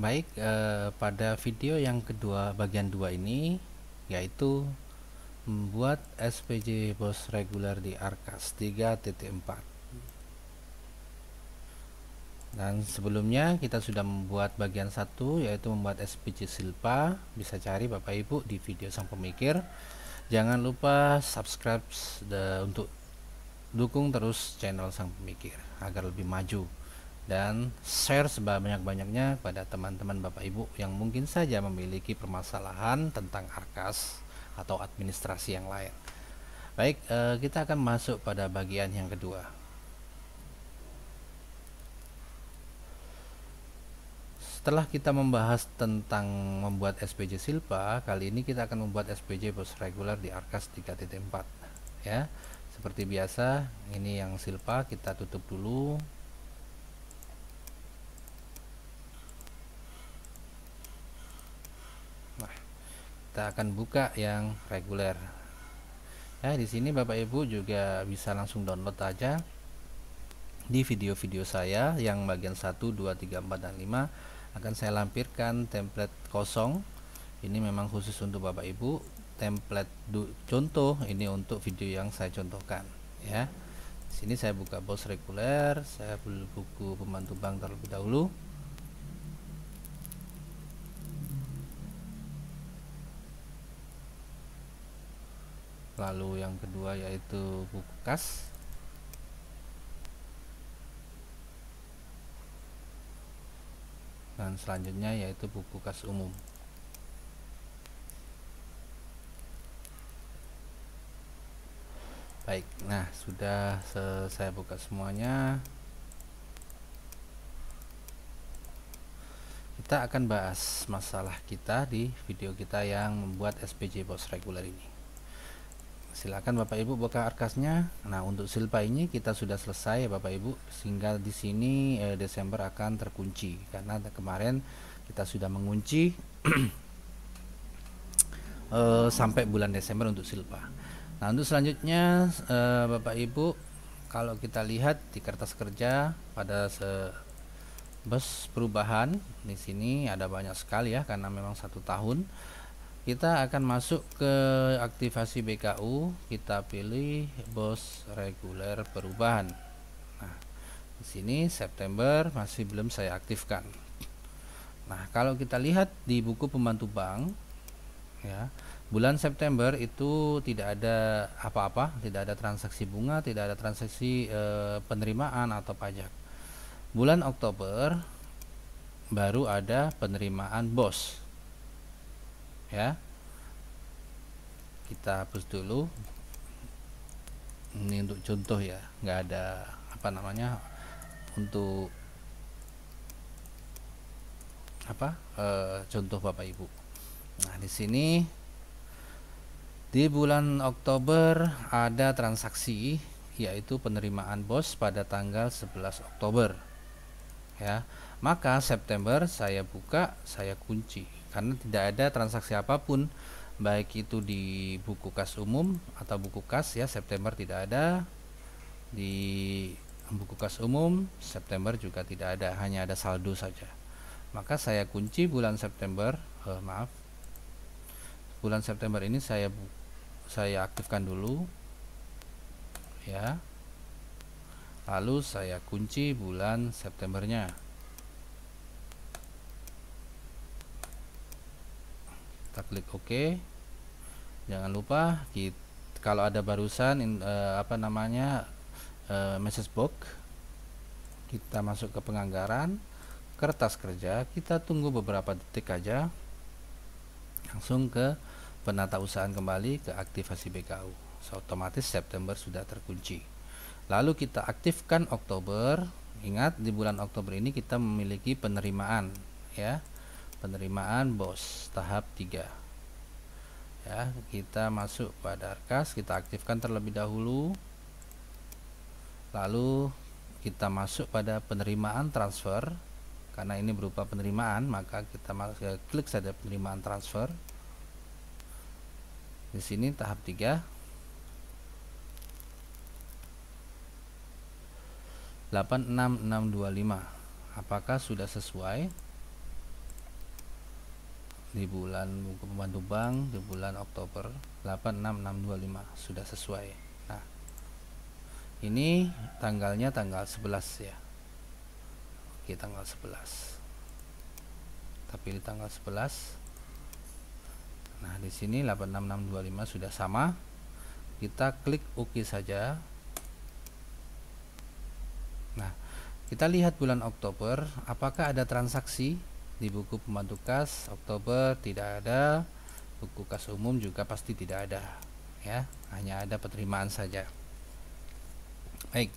Baik, pada video yang kedua bagian 2 ini yaitu membuat SPJ BOS reguler di Arkas 3.4. Dan sebelumnya kita sudah membuat bagian 1 yaitu membuat SPJ Silpa. Bisa cari Bapak Ibu di video Sang Pemikir. Jangan lupa subscribe untuk dukung terus channel Sang Pemikir agar lebih maju, dan share sebanyak-banyaknya pada teman-teman Bapak Ibu yang mungkin saja memiliki permasalahan tentang Arkas atau administrasi yang lain. Baik, kita akan masuk pada bagian yang kedua. Setelah kita membahas tentang membuat SPJ Silpa, kali ini kita akan membuat SPJ BOS reguler di Arkas 3.4 ya. Seperti biasa, ini yang Silpa kita tutup dulu. Nah, kita akan buka yang reguler. Ya, di sini Bapak Ibu juga bisa langsung download aja di video-video saya yang bagian 1, 2, 3, 4, dan 5 akan saya lampirkan template kosong. Ini memang khusus untuk Bapak Ibu. Template contoh ini untuk video yang saya contohkan ya. Di sini saya buka BOS reguler, saya beli buku pembantu bank terlebih dahulu. Lalu yang kedua yaitu buku kas. Dan selanjutnya yaitu buku kas umum. Baik, nah sudah saya buka semuanya. Kita akan bahas masalah kita di video kita yang membuat SPJ BOS reguler ini. Silakan Bapak Ibu buka arkasnya. Nah, untuk Silpa ini kita sudah selesai Bapak Ibu, sehingga di sini Desember akan terkunci karena kemarin kita sudah mengunci sampai bulan Desember untuk Silpa. Nah, untuk selanjutnya Bapak Ibu, kalau kita lihat di kertas kerja pada BOS perubahan, di sini ada banyak sekali ya karena memang 1 tahun. Kita akan masuk ke aktivasi BKU, kita pilih BOS reguler perubahan. Nah, di sini September masih belum saya aktifkan. Nah, kalau kita lihat di buku pembantu bank ya, bulan September itu tidak ada apa-apa, tidak ada transaksi bunga, tidak ada transaksi penerimaan atau pajak. Bulan Oktober baru ada penerimaan BOS ya. Kita hapus dulu, ini untuk contoh ya, nggak ada apa namanya untuk contoh Bapak Ibu. Nah, di sini di bulan Oktober ada transaksi yaitu penerimaan BOS pada tanggal 11 Oktober ya. Maka September saya buka, saya kunci karena tidak ada transaksi apapun, baik itu di buku kas umum atau buku kas ya. September tidak ada di buku kas umum, September juga tidak ada, hanya ada saldo saja. Maka saya kunci bulan September, bulan September ini saya aktifkan dulu ya. Lalu saya kunci bulan Septembernya. Kita klik OK. Jangan lupa kalau ada barusan message box, kita masuk ke penganggaran, kertas kerja, kita tunggu beberapa detik aja, langsung ke penatausahaan kembali ke aktivasi BKU. Otomatis September sudah terkunci. Lalu kita aktifkan Oktober. Ingat, di bulan Oktober ini kita memiliki penerimaan ya, penerimaan BOS tahap 3 ya. Kita masuk pada Arkas, kita aktifkan terlebih dahulu. Lalu kita masuk pada penerimaan transfer. Karena ini berupa penerimaan, maka kita klik saja penerimaan transfer. Di sini tahap 3, 86625. Apakah sudah sesuai? di bulan buku pembantu bank di bulan Oktober 86625 sudah sesuai. Nah, ini tanggalnya tanggal 11 ya. Oke, tanggal 11. Kita pilih tanggal 11. Nah, di sini 86625 sudah sama. Kita klik OK saja. Nah, kita lihat bulan Oktober, apakah ada transaksi di buku pembantu kas. Oktober tidak ada, buku kas umum juga pasti tidak ada ya, hanya ada penerimaan saja. Baik,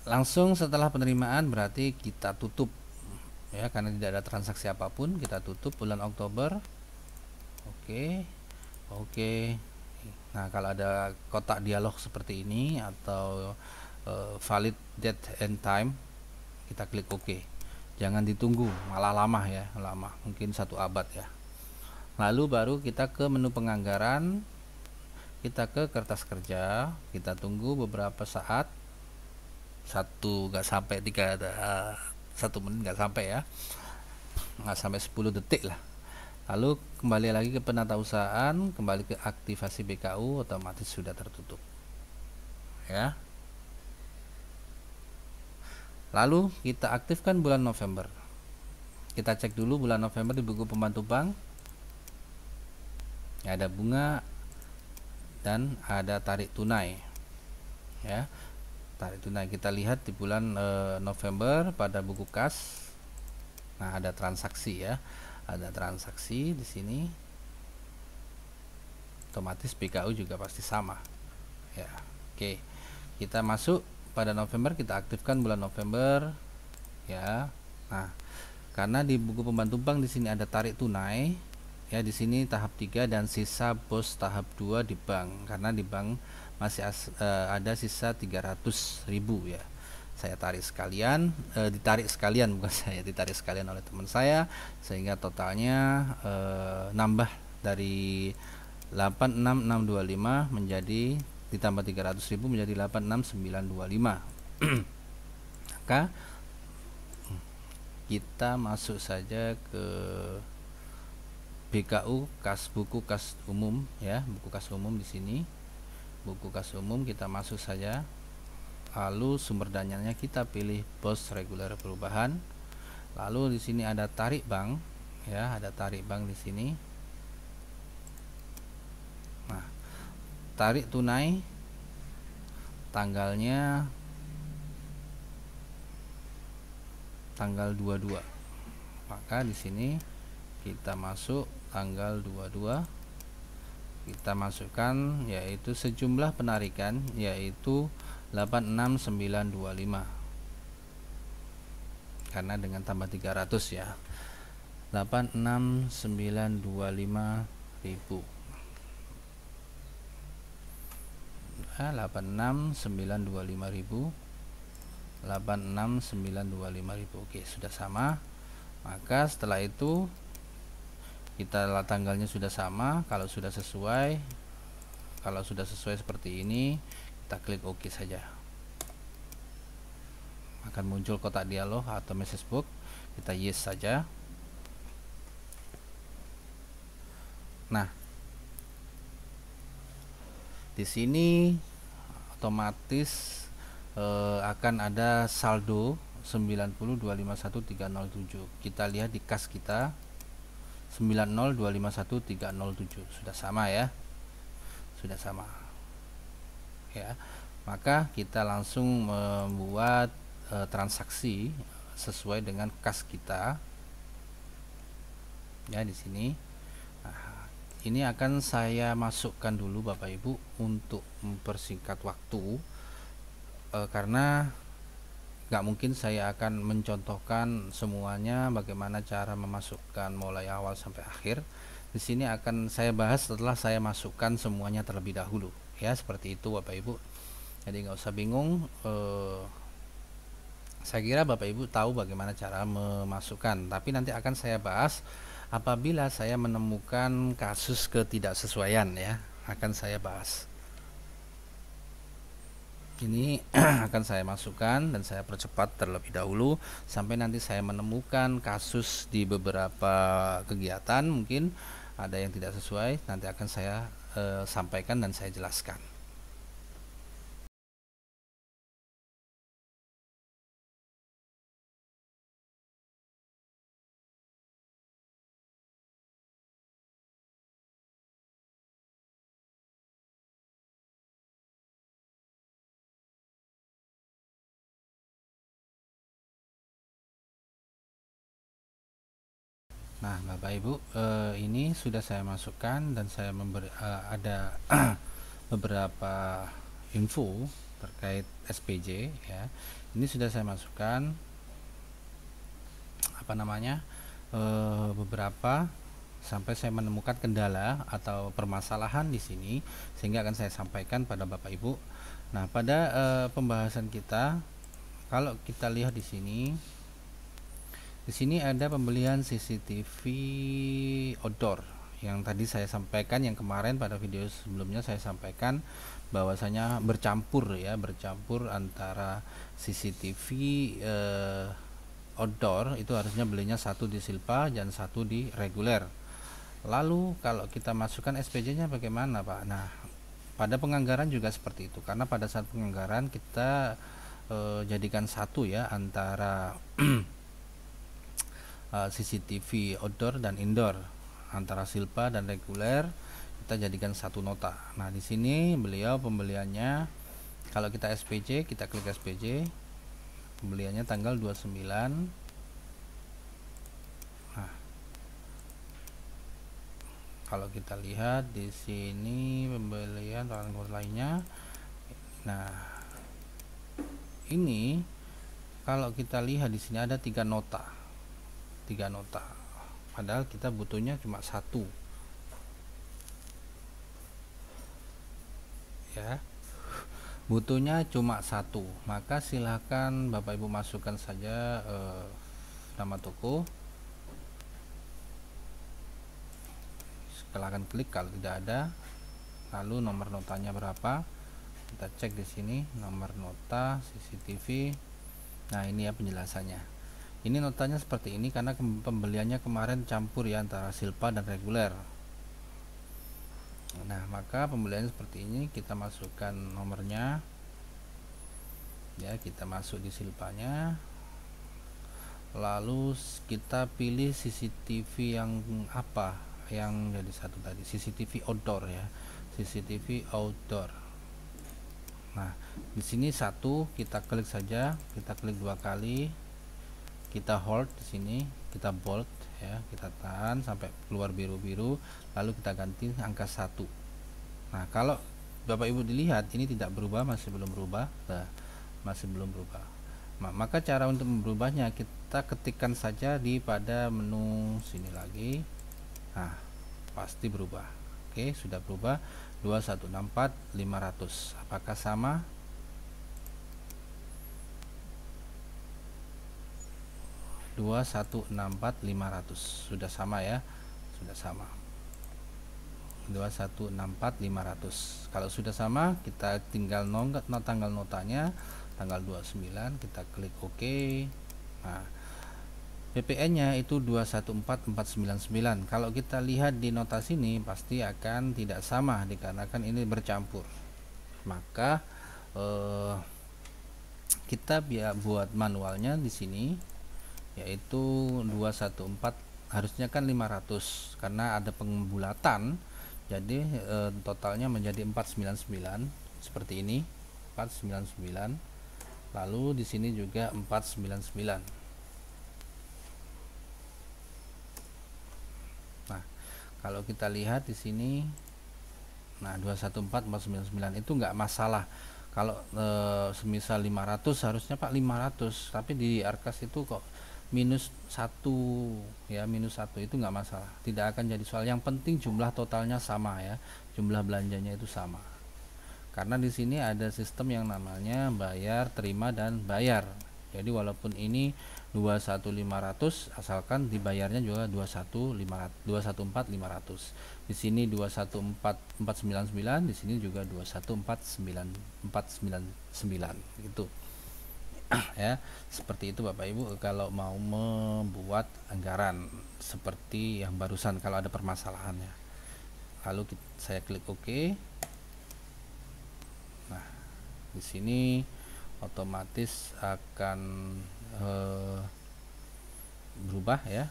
langsung setelah penerimaan berarti kita tutup ya, karena tidak ada transaksi apapun. Kita tutup bulan Oktober. Oke. Nah, kalau ada kotak dialog seperti ini atau valid date and time, kita klik OK. Jangan ditunggu, malah lama ya, mungkin 1 abad ya. Lalu baru kita ke menu penganggaran, kita ke kertas kerja, kita tunggu beberapa saat, 1 menit nggak sampai ya, nggak sampai 10 detik lah. Lalu kembali lagi ke penatausahaan, kembali ke aktivasi BKU, otomatis sudah tertutup ya. Lalu kita aktifkan bulan November. Kita cek dulu bulan November di buku pembantu bank ya, ada bunga dan ada tarik tunai ya. Tarik tunai kita lihat di bulan November pada buku kas. Nah, ada transaksi ya, ada transaksi di sini. Otomatis BKU juga pasti sama ya. Oke, kita masuk pada November, kita aktifkan bulan November ya. Nah, karena di buku pembantu bank di sini ada tarik tunai ya, di sini tahap 3 dan sisa bos tahap 2 di bank, karena di bank masih ada sisa 300.000 ya. Saya tarik sekalian, ditarik sekalian bukan saya, ditarik sekalian oleh teman saya, sehingga totalnya nambah dari 86625 menjadi ditambah 300.000 menjadi 86925. Maka kita masuk saja ke BKU kas, buku kas umum ya, buku kas umum di sini. Buku kas umum kita masuk saja. Lalu sumber dananya kita pilih bos reguler perubahan. Lalu di sini ada tarik bank ya, ada tarik bank di sini. Nah, tarik tunai tanggalnya tanggal 22. Maka di sini kita masuk tanggal 22. Kita masukkan yaitu sejumlah penarikan yaitu 86925. Karena dengan tambah 300 ya. 86925.000. 86925.000, 86925.000. Oke, sudah sama. Maka setelah itu kita tanggalnya sudah sama. Kalau sudah sesuai seperti ini, kita klik OK saja. Akan muncul kotak dialog atau message box. Kita yes saja. Nah, di sini otomatis akan ada saldo 90251307. Kita lihat di kas kita 90251.307 sudah sama ya, sudah sama ya. Maka kita langsung membuat transaksi sesuai dengan kas kita ya di sini. Nah, ini akan saya masukkan dulu Bapak Ibu untuk mempersingkat waktu, karena nggak mungkin saya akan mencontohkan semuanya bagaimana cara memasukkan mulai awal sampai akhir. Di sini akan saya bahas setelah saya masukkan semuanya terlebih dahulu ya, seperti itu Bapak Ibu. Jadi nggak usah bingung. Saya kira Bapak Ibu tahu bagaimana cara memasukkan, tapi nanti akan saya bahas apabila saya menemukan kasus ketidaksesuaian ya, akan saya bahas. Ini akan saya masukkan dan saya percepat terlebih dahulu sampai nanti saya menemukan kasus di beberapa kegiatan mungkin ada yang tidak sesuai, nanti akan saya sampaikan dan saya jelaskan. Nah, Bapak Ibu, ini sudah saya masukkan dan saya memberi ada beberapa info terkait SPJ ya. Ini sudah saya masukkan apa namanya beberapa sampai saya menemukan kendala atau permasalahan di sini sehingga akan saya sampaikan pada Bapak Ibu. Nah, pada pembahasan kita kalau kita lihat di sini ada pembelian CCTV outdoor yang tadi saya sampaikan, yang kemarin pada video sebelumnya saya sampaikan bahwasanya bercampur antara CCTV outdoor itu harusnya belinya satu di Silpa dan satu di reguler. Lalu kalau kita masukkan SPJ-nya bagaimana, Pak? Nah, pada penganggaran juga seperti itu, karena pada saat penganggaran kita jadikan satu ya antara CCTV outdoor dan indoor, antara Silpa dan reguler kita jadikan satu nota. Nah, di sini beliau pembeliannya kalau kita SPJ, kita klik SPJ, pembeliannya tanggal 29. Nah, kalau kita lihat di sini pembelian tanggal lainnya. Nah, ini kalau kita lihat di sini ada tiga nota, padahal kita butuhnya cuma satu ya, butuhnya cuma satu. Maka silahkan Bapak Ibu masukkan saja nama toko, silahkan klik kalau tidak ada, lalu nomor notanya berapa, kita cek di sini nomor nota CCTV. Nah, ini ya penjelasannya. Ini notanya seperti ini karena pembeliannya kemarin campur ya antara Silpa dan reguler. Nah, maka pembeliannya seperti ini, kita masukkan nomornya ya, kita masuk di Silpanya, lalu kita pilih CCTV yang apa yang jadi satu tadi, CCTV outdoor ya, CCTV outdoor. Nah, di sini satu, kita klik saja, kita klik dua kali, kita hold di sini, kita bold ya, kita tahan sampai keluar biru-biru, lalu kita ganti angka 1. Nah, kalau Bapak Ibu dilihat ini tidak berubah, masih belum berubah. Nah, masih belum berubah. Maka cara untuk merubahnya kita ketikkan saja di pada menu sini lagi. Nah, pasti berubah. Oke, sudah berubah. 2164.500. Apakah sama? 2164.500 sudah sama ya, sudah sama. 2164.500. Kalau sudah sama, kita tinggal tanggal notanya tanggal 29, kita klik OK. Nah, PPN-nya itu 214499. Kalau kita lihat di nota sini pasti akan tidak sama dikarenakan ini bercampur. Maka kita buat manualnya di sini, yaitu 214, harusnya kan 500 karena ada pembulatan, jadi totalnya menjadi 499 seperti ini, 499. Lalu di sini juga 499. Nah, kalau kita lihat di sini, nah 214499 itu enggak masalah. Kalau semisal 500 harusnya Pak 500, tapi di Arkas itu kok minus 1 ya, minus 1 itu enggak masalah, tidak akan jadi soal. Yang penting jumlah totalnya sama ya, jumlah belanjanya itu sama. Karena di sini ada sistem yang namanya bayar, terima, dan bayar. Jadi walaupun ini 21.500 asalkan dibayarnya juga 21.4.500. Di sini 21.499, di sini juga 21.499 gitu. Ya, seperti itu Bapak Ibu kalau mau membuat anggaran seperti yang barusan kalau ada permasalahannya. Lalu saya klik OK. Nah, di sini otomatis akan berubah ya.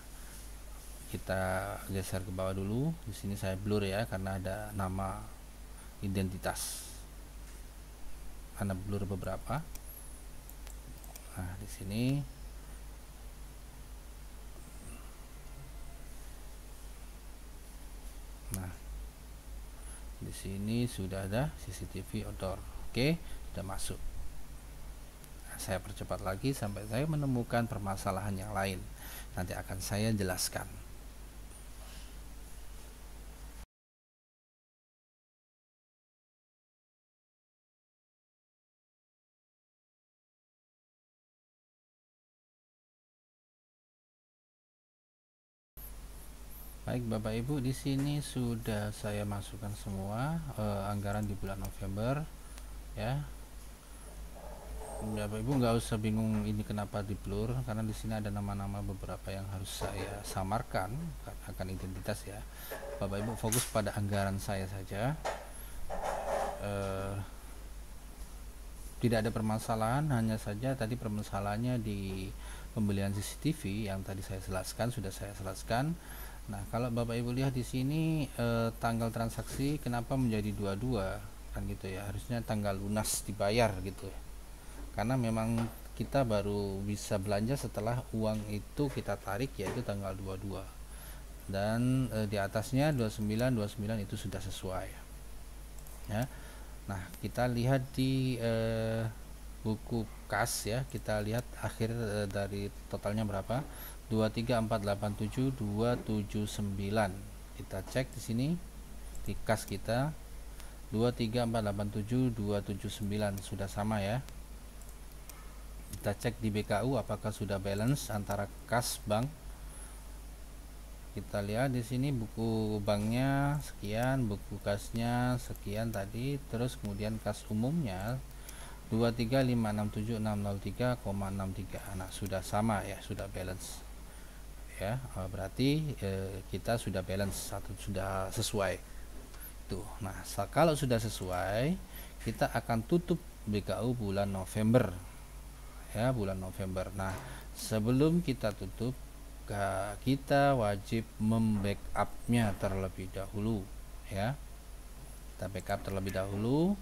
Kita geser ke bawah dulu. Di sini saya blur ya karena ada nama identitas. Karena blur beberapa. Nah, di sini di sini sudah ada CCTV outdoor. Oke, sudah masuk. Nah, saya percepat lagi sampai saya menemukan permasalahan yang lain. Nanti akan saya jelaskan. Baik Bapak Ibu, di sini sudah saya masukkan semua anggaran di bulan November ya. Bapak Ibu nggak usah bingung ini kenapa di blur, karena di sini ada nama-nama beberapa yang harus saya samarkan karena akan identitas ya. Bapak Ibu fokus pada anggaran saya saja. Tidak ada permasalahan, hanya saja tadi permasalahannya di pembelian CCTV yang tadi saya jelaskan, sudah saya jelaskan. Nah, kalau Bapak Ibu lihat di sini tanggal transaksi kenapa menjadi 22 kan gitu ya. Harusnya tanggal lunas dibayar gitu ya. Karena memang kita baru bisa belanja setelah uang itu kita tarik, yaitu tanggal 22. Dan di atasnya 29 itu sudah sesuai. Ya. Nah, kita lihat di buku kas ya, kita lihat akhir dari totalnya berapa. 23487 279. Kita cek di sini di kas kita 23487 279 sudah sama ya. Kita cek di BKU apakah sudah balance antara kas bank. Kita lihat di sini buku banknya sekian, buku kasnya sekian tadi, terus kemudian kas umumnya 2356763,63. Nah, sudah sama ya, sudah balance. Ya, berarti kita sudah balance atau sudah sesuai tuh. Nah, kalau sudah sesuai kita akan tutup BKU bulan November ya, bulan November. Nah, sebelum kita tutup kita wajib membackupnya terlebih dahulu ya. Kita backup terlebih dahulu.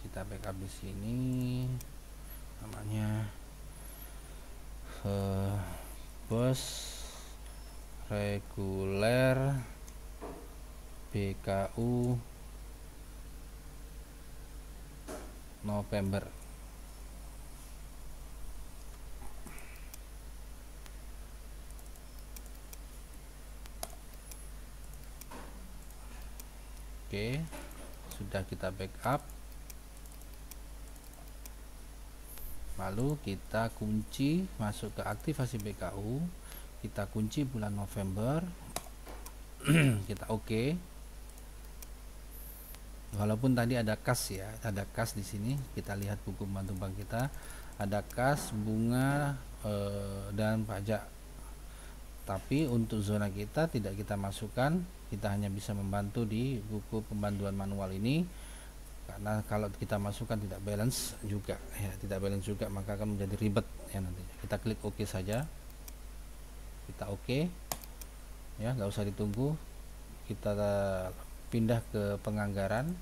Kita backup di sini namanya bos reguler BKU November. Oke, sudah kita backup. Lalu kita kunci masuk ke aktivasi BKU, kita kunci bulan November. Kita oke. Walaupun tadi ada kas ya, ada kas di sini. Kita lihat buku pembantu bank kita, ada kas, bunga dan pajak. Tapi untuk zona kita tidak kita masukkan, kita hanya bisa membantu di buku pembantuan manual ini. Karena kalau kita masukkan tidak balance juga ya, tidak balance juga maka akan menjadi ribet ya nantinya. Kita klik OK saja, kita OK ya, nggak usah ditunggu. Kita pindah ke penganggaran,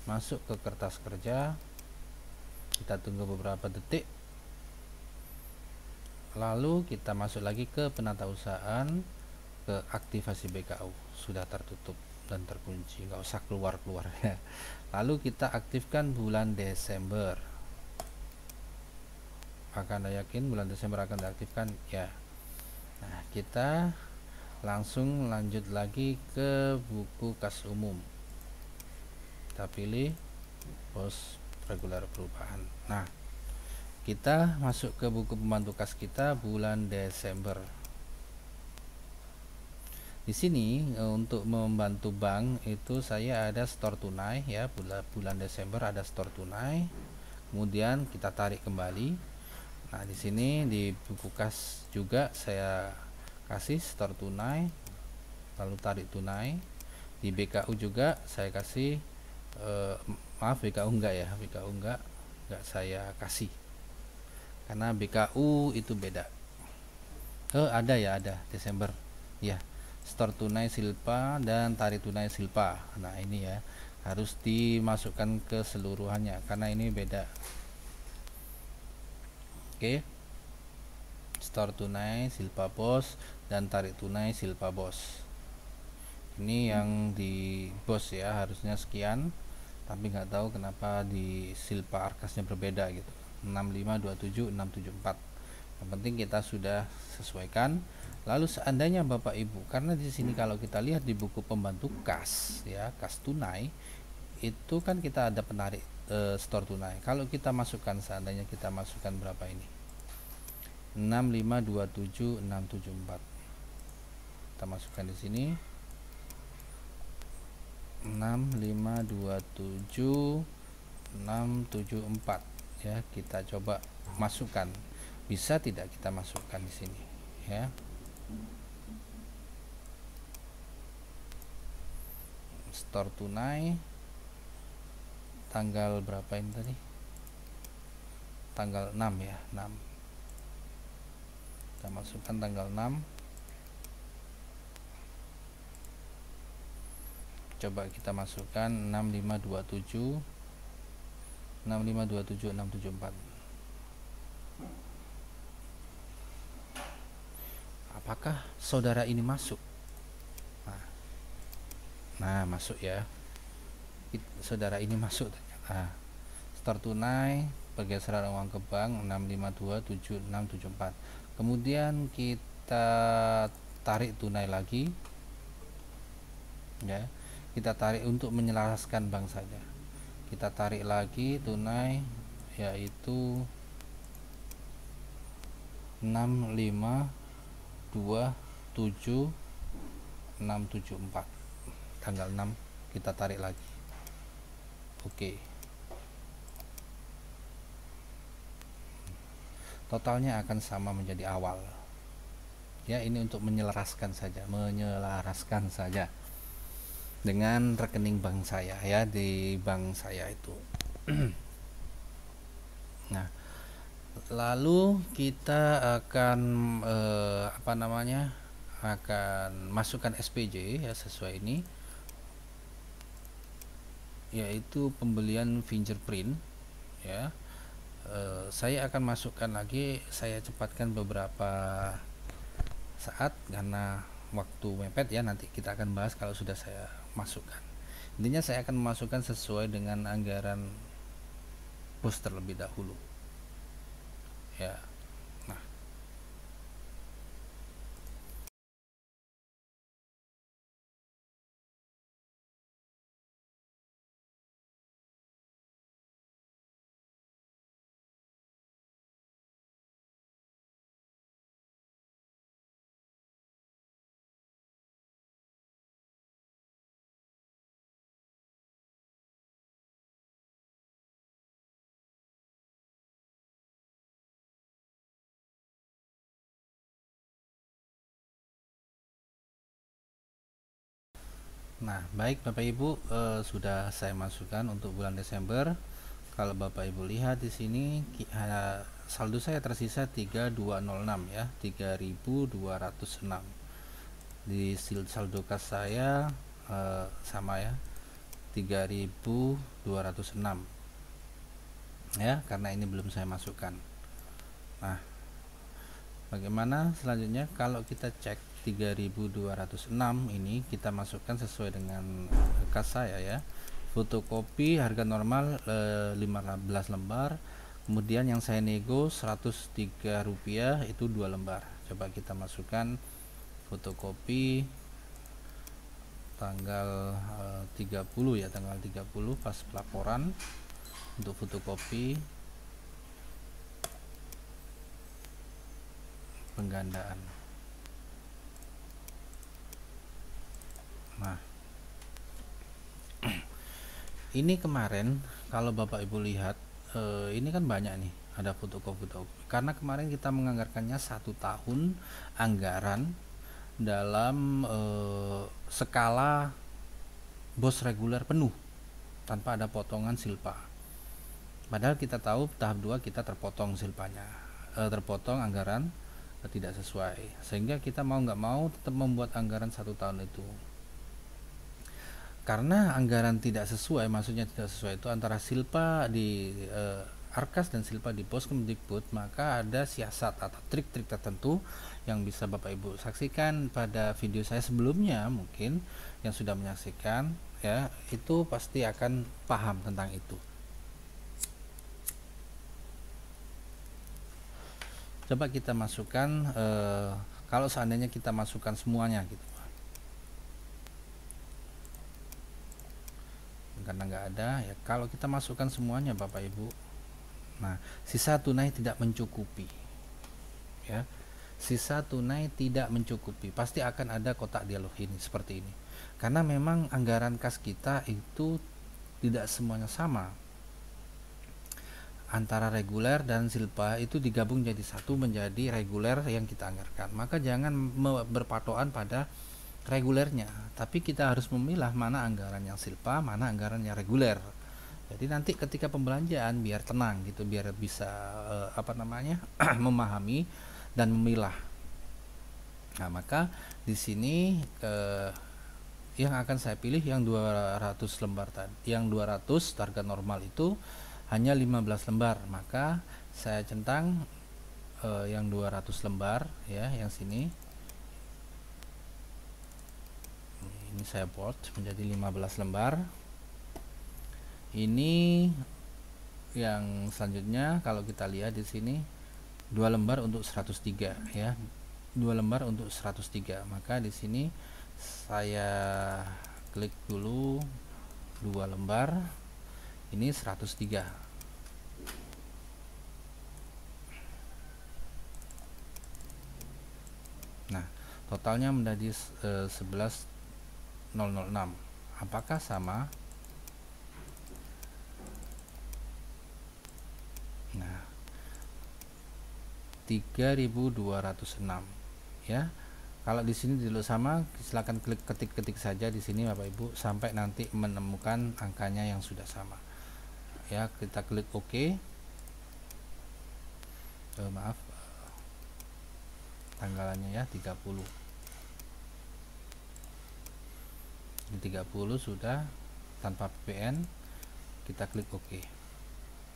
masuk ke kertas kerja, kita tunggu beberapa detik, lalu kita masuk lagi ke penatausahaan, ke aktivasi BKU, sudah tertutup. dan terkunci, nggak usah keluar-keluar ya. Lalu kita aktifkan bulan Desember. Apakah Anda yakin bulan Desember akan diaktifkan? Ya. Nah, kita langsung lanjut lagi ke buku kas umum. Kita pilih pos reguler perubahan. Nah, kita masuk ke buku pembantu kas kita bulan Desember. Di sini untuk membantu bank itu saya ada store tunai ya, bulan Desember ada store tunai. Kemudian kita tarik kembali. Nah, di sini di buku kas juga saya kasih store tunai, lalu tarik tunai. Di BKU juga saya kasih maaf, BKU enggak ya, BKU enggak saya kasih. Karena BKU itu beda. Ada ya, ada Desember. Ya. Store tunai Silpa dan tarik tunai Silpa. Nah, ini ya harus dimasukkan keseluruhannya karena ini beda. Oke. Store tunai Silpa Bos dan tarik tunai Silpa Bos. Ini yang di Bos ya, harusnya sekian, tapi nggak tahu kenapa di Silpa Arkasnya berbeda gitu. 6527 674. Yang penting kita sudah sesuaikan. Lalu seandainya Bapak Ibu, karena di sini kalau kita lihat di buku pembantu kas ya, kas tunai itu kan kita ada penarik store tunai. Kalau kita masukkan, seandainya kita masukkan berapa ini? 6527 674. Kita masukkan di sini 6527 674 ya, kita coba masukkan. Bisa tidak kita masukkan di sini ya? Store tunai tanggal berapa ini tadi? Tanggal 6 ya, 6. Kita masukkan tanggal 6. Coba kita masukkan 6527 674. Apakah saudara ini masuk? Nah, masuk ya. Saudara ini masuk ternyata. Store tunai, pergeseran uang ke bank 6527 674. Kemudian kita tarik tunai lagi. Ya. Kita tarik untuk menyelaraskan bank saja. Kita tarik lagi tunai yaitu 6527 674. Tanggal 6 kita tarik lagi. Oke. Totalnya akan sama menjadi awal. Ya, ini untuk menyelaraskan saja dengan rekening bank saya ya, di bank saya itu. Nah, lalu kita akan akan masukkan SPJ ya, sesuai ini, yaitu pembelian fingerprint ya. Saya akan masukkan lagi, saya cepatkan beberapa saat karena waktu mepet ya, nanti kita akan bahas kalau sudah saya masukkan. Intinya saya akan memasukkan sesuai dengan anggaran bos terlebih dahulu ya. Nah, baik Bapak Ibu, sudah saya masukkan untuk bulan Desember. Kalau Bapak Ibu lihat di sini saldo saya tersisa 3206 ya, 3206. Di saldo kas saya sama ya, 3206. Ya, karena ini belum saya masukkan. Nah, bagaimana selanjutnya kalau kita cek 3.206 ini kita masukkan sesuai dengan kas saya ya. Fotokopi harga normal 15 lembar, kemudian yang saya nego Rp103 itu 2 lembar. Coba kita masukkan fotokopi tanggal 30 ya, tanggal 30 pas pelaporan untuk fotokopi penggandaan. Nah, ini kemarin kalau Bapak Ibu lihat ini kan banyak nih, ada fotokopi. Karena kemarin kita menganggarkannya 1 tahun anggaran dalam skala BOS reguler penuh tanpa ada potongan silpa. Padahal kita tahu tahap 2 kita terpotong silpanya, terpotong anggaran tidak sesuai, sehingga kita mau nggak mau tetap membuat anggaran 1 tahun itu. Karena anggaran tidak sesuai, maksudnya tidak sesuai itu antara silpa di Arkas dan silpa di BOS Kemdikbud, maka ada siasat atau trik-trik tertentu yang bisa Bapak Ibu saksikan pada video saya sebelumnya. Mungkin yang sudah menyaksikan ya, itu pasti akan paham tentang itu. Coba kita masukkan kalau seandainya kita masukkan semuanya gitu, karena nggak ada ya. Kalau kita masukkan semuanya Bapak Ibu, nah sisa tunai tidak mencukupi ya, sisa tunai tidak mencukupi, pasti akan ada kotak dialog ini seperti ini, karena memang anggaran kas kita itu tidak semuanya sama. Antara reguler dan silpa itu digabung jadi satu menjadi reguler yang kita anggarkan. Maka jangan berpatokan pada regulernya, tapi kita harus memilah mana anggaran yang silpa, mana anggaran yang reguler. Jadi nanti ketika pembelanjaan biar tenang gitu, biar bisa memahami dan memilah. Nah, maka di sini yang akan saya pilih yang 200 lembar tadi, yang 200 harga normal itu hanya 15 lembar, maka saya centang yang 200 lembar ya, yang sini ini saya bold menjadi 15 lembar. Ini yang selanjutnya kalau kita lihat di sini 2 lembar untuk 103 ya, 2 lembar untuk 103, maka di sini saya klik dulu 2 lembar, ini 103. Nah, totalnya menjadi 11.006. Apakah sama? Nah, 3.206 ya. Kalau di sini dulu sama, silakan klik ketik saja di sini Bapak Ibu sampai nanti menemukan angkanya yang sudah sama. Ya, kita klik OK. Maaf, tanggalannya ya 30. Ini 30 sudah tanpa PPN, kita klik OK.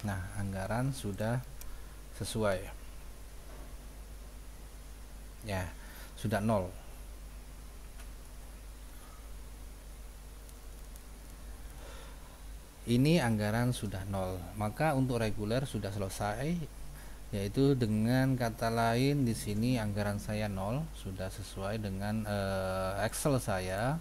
Nah, anggaran sudah sesuai ya, sudah 0. Ini anggaran sudah 0, maka untuk reguler sudah selesai, yaitu dengan kata lain di sini anggaran saya 0, sudah sesuai dengan Excel saya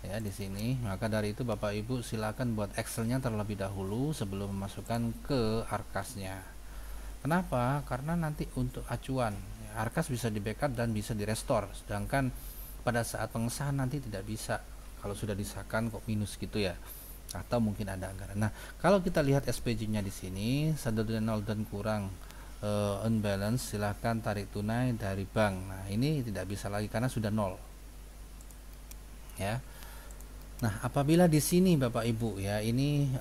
ya di sini. Maka dari itu Bapak Ibu silakan buat Excelnya terlebih dahulu sebelum memasukkan ke Arkasnya. Kenapa? Karena nanti untuk acuan Arkas bisa di backup dan bisa di restore, sedangkan pada saat pengesahan nanti tidak bisa. Kalau sudah disahkan kok minus gitu ya, atau mungkin ada anggaran. Nah, kalau kita lihat SPJ-nya di sini saldo 0 dan kurang unbalance, silahkan tarik tunai dari bank. Nah, ini tidak bisa lagi karena sudah 0 ya. Nah, apabila di sini Bapak Ibu ya, ini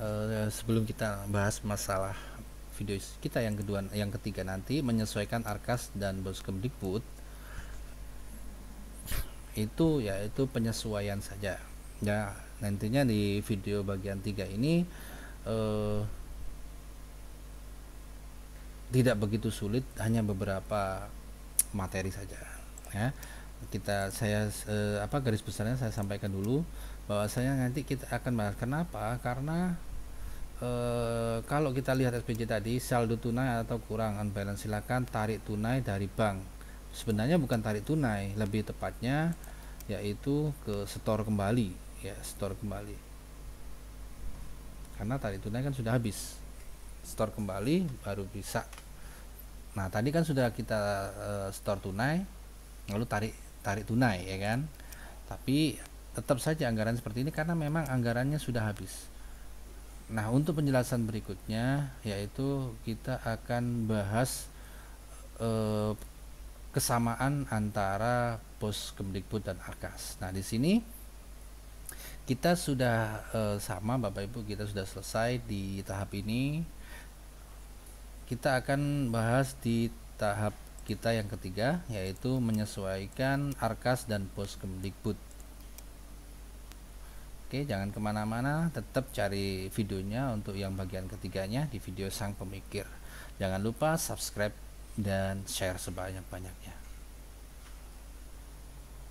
sebelum kita bahas masalah video kita yang kedua, yang ketiga nanti menyesuaikan Arkas dan BOS Kemdikbud, itu yaitu penyesuaian saja ya. Nantinya di video bagian 3 ini tidak begitu sulit, hanya beberapa materi saja ya. garis besarnya saya sampaikan dulu, bahwasanya nanti kita akan bahas. Kenapa? Karena kalau kita lihat SPJ tadi, saldo tunai atau kurang unbalance, silakan tarik tunai dari bank. Sebenarnya bukan tarik tunai, lebih tepatnya yaitu ke setor kembali, ya, setor kembali. Karena tarik tunai kan sudah habis, setor kembali baru bisa. Nah, tadi kan sudah kita setor tunai, lalu tarik tunai, ya kan. Tapi tetap saja anggaran seperti ini karena memang anggarannya sudah habis. Nah, untuk penjelasan berikutnya yaitu kita akan bahas kesamaan antara pos Kemdikbud dan Arkas. Nah, di sini kita sudah sama Bapak Ibu, kita sudah selesai di tahap ini. Kita akan bahas di tahap kita yang ketiga, yaitu menyesuaikan Arkas dan pos Kemdikbud. Oke, jangan kemana-mana, tetap cari videonya untuk yang bagian ketiganya di video Sang Pemikir. Jangan lupa subscribe dan share sebanyak-banyaknya.